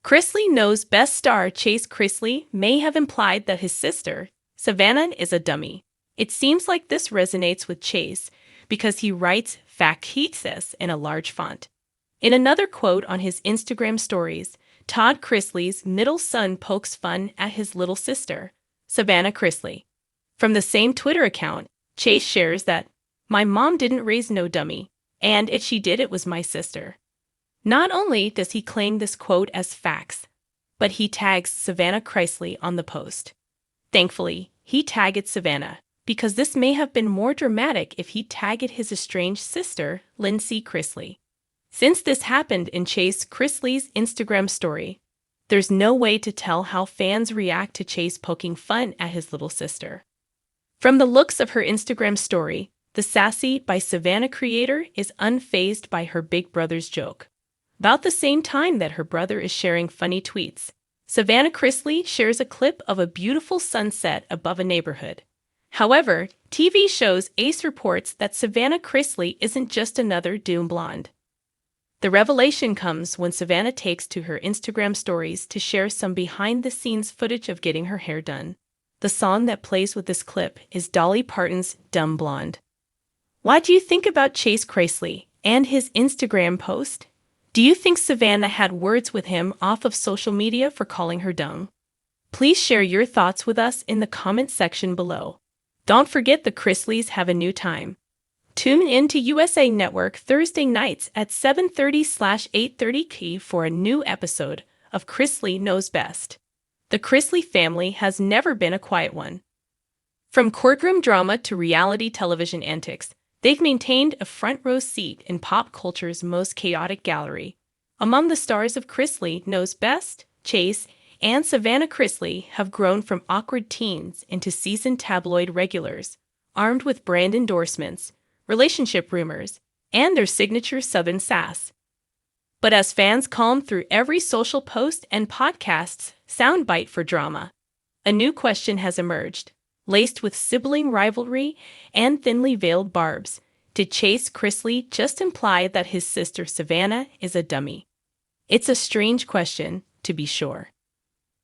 Chrisley Knows best star Chase Chrisley may have implied that his sister, Savannah, is a dummy. It seems like this resonates with Chase because he writes "fajitas" in a large font. In another quote on his Instagram stories, Todd Chrisley's middle son pokes fun at his little sister, Savannah Chrisley. From the same Twitter account, Chase shares that, "My mom didn't raise no dummy, and if she did, it was my sister." Not only does he claim this quote as facts, but he tags Savannah Chrisley on the post. Thankfully, he tagged Savannah, because this may have been more dramatic if he tagged his estranged sister, Lindsay Chrisley. Since this happened in Chase Chrisley's Instagram story, there's no way to tell how fans react to Chase poking fun at his little sister. From the looks of her Instagram story, the Sassy by Savannah creator is unfazed by her big brother's joke. About the same time that her brother is sharing funny tweets, Savannah Chrisley shares a clip of a beautiful sunset above a neighborhood. However, TV shows Ace reports that Savannah Chrisley isn't just another doom blonde. The revelation comes when Savannah takes to her Instagram stories to share some behind-the-scenes footage of getting her hair done. The song that plays with this clip is Dolly Parton's "Dumb Blonde." What do you think about Chase Chrisley and his Instagram post? Do you think Savannah had words with him off of social media for calling her dumb? Please share your thoughts with us in the comment section below. Don't forget the Chrisleys have a new time. Tune in to USA Network Thursday nights at 7:30/8:30 key for a new episode of Chrisley Knows Best. The Chrisley family has never been a quiet one. From courtroom drama to reality television antics, they've maintained a front-row seat in pop culture's most chaotic gallery. Among the stars of Chrisley Knows Best, Chase and Savannah Chrisley have grown from awkward teens into seasoned tabloid regulars, armed with brand endorsements, relationship rumors, and their signature Southern sass. But as fans calm through every social post and podcast's soundbite for drama, a new question has emerged. Laced with sibling rivalry and thinly veiled barbs, did Chase Chrisley just imply that his sister Savannah is a dummy? It's a strange question, to be sure.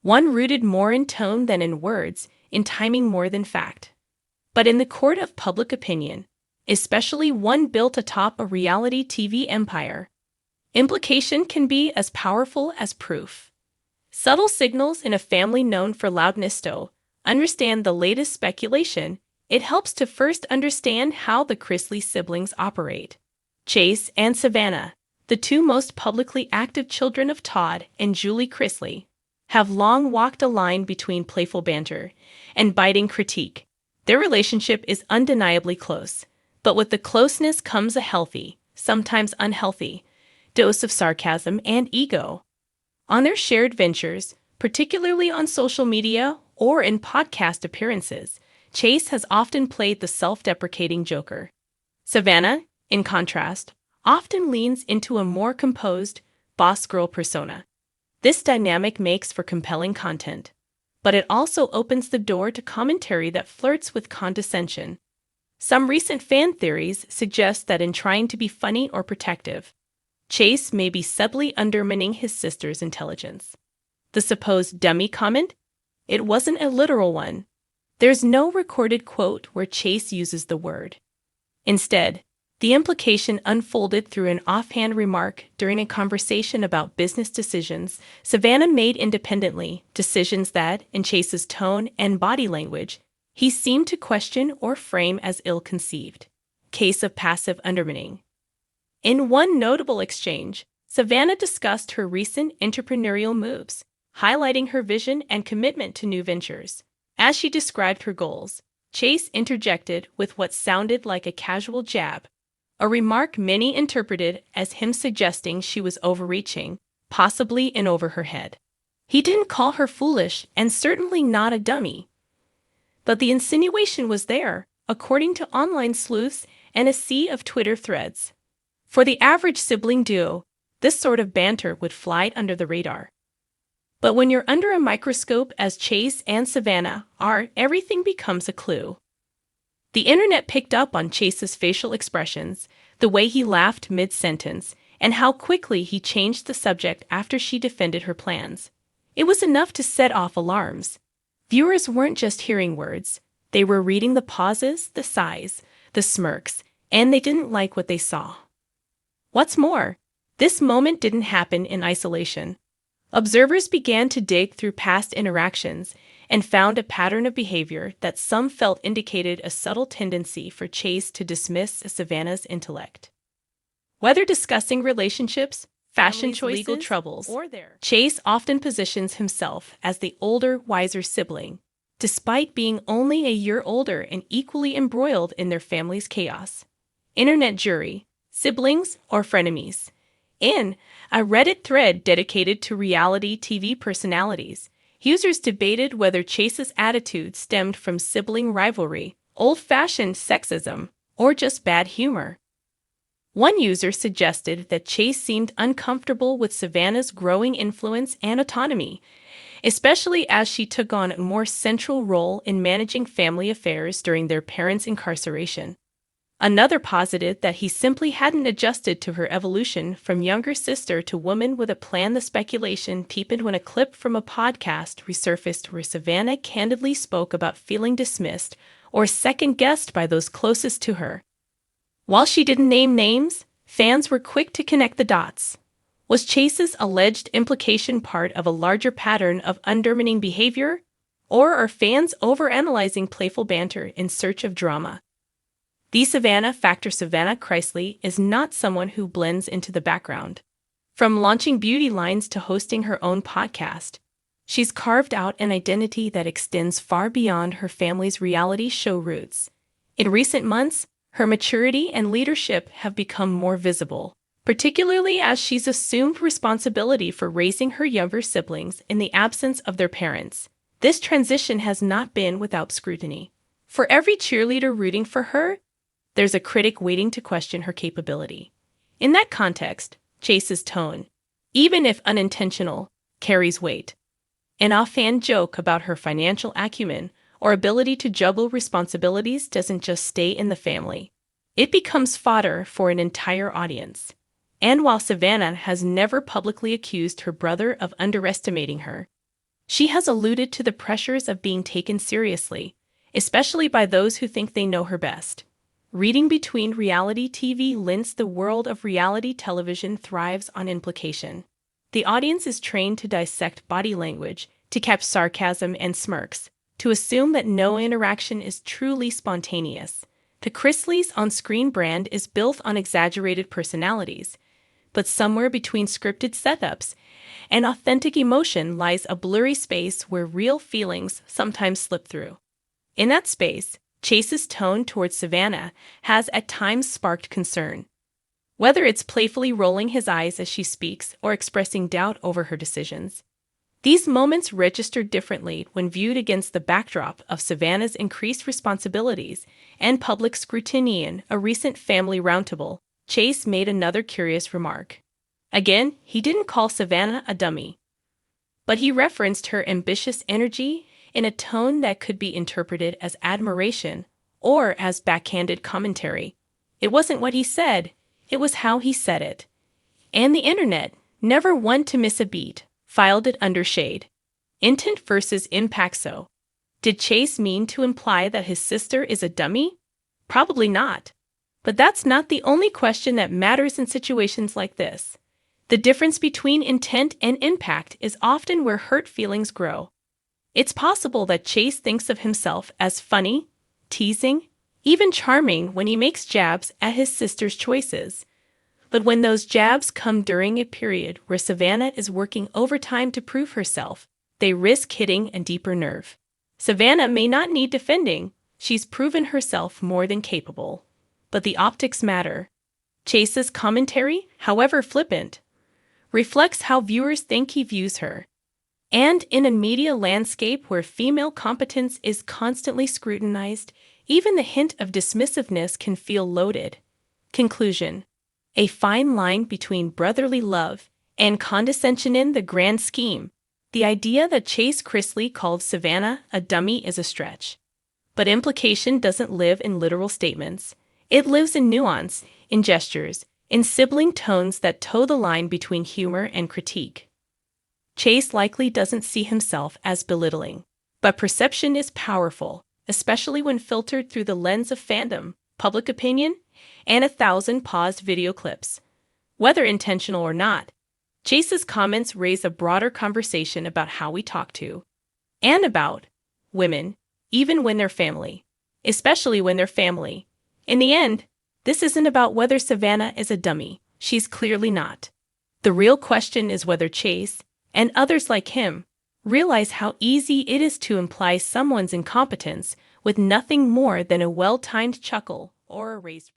One rooted more in tone than in words, in timing more than fact. But in the court of public opinion, especially one built atop a reality TV empire, implication can be as powerful as proof. Subtle signals in a family known for loudness understand the latest speculation. It helps to first understand how the Chrisley siblings operate. Chase and Savannah, the two most publicly active children of Todd and Julie Chrisley, have long walked a line between playful banter and biting critique. Their relationship is undeniably close, but with the closeness comes a healthy, sometimes unhealthy, dose of sarcasm and ego. On their shared ventures, particularly on social media or in podcast appearances, Chase has often played the self-deprecating joker. Savannah, in contrast, often leans into a more composed, boss girl persona. This dynamic makes for compelling content, but it also opens the door to commentary that flirts with condescension. Some recent fan theories suggest that in trying to be funny or protective, Chase may be subtly undermining his sister's intelligence. The supposed dummy comment? It wasn't a literal one. There's no recorded quote where Chase uses the word. Instead, the implication unfolded through an offhand remark during a conversation about business decisions Savannah made independently, decisions that, in Chase's tone and body language, he seemed to question or frame as ill-conceived. Case of passive undermining. In one notable exchange, Savannah discussed her recent entrepreneurial moves, highlighting her vision and commitment to new ventures. As she described her goals, Chase interjected with what sounded like a casual jab, a remark many interpreted as him suggesting she was overreaching, possibly in over her head. He didn't call her foolish and certainly not a dummy. But the insinuation was there, according to online sleuths and a sea of Twitter threads. For the average sibling duo, this sort of banter would fly under the radar. But when you're under a microscope as Chase and Savannah are, everything becomes a clue. The internet picked up on Chase's facial expressions, the way he laughed mid-sentence, and how quickly he changed the subject after she defended her plans. It was enough to set off alarms. Viewers weren't just hearing words, they were reading the pauses, the sighs, the smirks, and they didn't like what they saw. What's more, this moment didn't happen in isolation. Observers began to dig through past interactions and found a pattern of behavior that some felt indicated a subtle tendency for Chase to dismiss Savannah's intellect. Whether discussing relationships, fashion choices, legal troubles, Chase often positions himself as the older, wiser sibling, despite being only a year older and equally embroiled in their family's chaos. Internet jury, siblings, or frenemies. In a Reddit thread dedicated to reality TV personalities, users debated whether Chase's attitude stemmed from sibling rivalry, old-fashioned sexism, or just bad humor. One user suggested that Chase seemed uncomfortable with Savannah's growing influence and autonomy, especially as she took on a more central role in managing family affairs during their parents' incarceration. Another posited that he simply hadn't adjusted to her evolution from younger sister to woman with a plan. The speculation deepened when a clip from a podcast resurfaced where Savannah candidly spoke about feeling dismissed or second-guessed by those closest to her. While she didn't name names, fans were quick to connect the dots. Was Chase's alleged implication part of a larger pattern of undermining behavior, or are fans overanalyzing playful banter in search of drama? The Savannah factor. Savannah Chrisley is not someone who blends into the background. From launching beauty lines to hosting her own podcast, she's carved out an identity that extends far beyond her family's reality show roots. In recent months, her maturity and leadership have become more visible, particularly as she's assumed responsibility for raising her younger siblings in the absence of their parents. This transition has not been without scrutiny. For every cheerleader rooting for her, there's a critic waiting to question her capability. In that context, Chase's tone, even if unintentional, carries weight. An offhand joke about her financial acumen or ability to juggle responsibilities doesn't just stay in the family. It becomes fodder for an entire audience. And while Savannah has never publicly accused her brother of underestimating her, she has alluded to the pressures of being taken seriously, especially by those who think they know her best. Reading between reality TV lines. The world of reality television thrives on implication. The audience is trained to dissect body language, to catch sarcasm and smirks, to assume that no interaction is truly spontaneous. The Chrisley's on-screen brand is built on exaggerated personalities, but somewhere between scripted setups and authentic emotion lies a blurry space where real feelings sometimes slip through. In that space, Chase's tone towards Savannah has at times sparked concern. Whether it's playfully rolling his eyes as she speaks or expressing doubt over her decisions, these moments register differently when viewed against the backdrop of Savannah's increased responsibilities and public scrutiny. In a recent family roundtable, Chase made another curious remark. Again, he didn't call Savannah a dummy, but he referenced her ambitious energy in a tone that could be interpreted as admiration or as backhanded commentary. It wasn't what he said, it was how he said it. And the internet, never one to miss a beat, filed it under shade. Intent versus impact. So, did Chase mean to imply that his sister is a dummy? Probably not. But that's not the only question that matters in situations like this. The difference between intent and impact is often where hurt feelings grow. It's possible that Chase thinks of himself as funny, teasing, even charming when he makes jabs at his sister's choices. But when those jabs come during a period where Savannah is working overtime to prove herself, they risk hitting a deeper nerve. Savannah may not need defending, she's proven herself more than capable. But the optics matter. Chase's commentary, however flippant, reflects how viewers think he views her. And in a media landscape where female competence is constantly scrutinized, even the hint of dismissiveness can feel loaded. Conclusion: a fine line between brotherly love and condescension in the grand scheme. The idea that Chase Chrisley called Savannah a dummy is a stretch. But implication doesn't live in literal statements. It lives in nuance, in gestures, in sibling tones that toe the line between humor and critique. Chase likely doesn't see himself as belittling, but perception is powerful, especially when filtered through the lens of fandom, public opinion, and 1,000 paused video clips. Whether intentional or not, Chase's comments raise a broader conversation about how we talk to and about women, even when they're family, especially when they're family. In the end, this isn't about whether Savannah is a dummy. She's clearly not. The real question is whether Chase, and others like him, realize how easy it is to imply someone's incompetence with nothing more than a well-timed chuckle or a raised brow.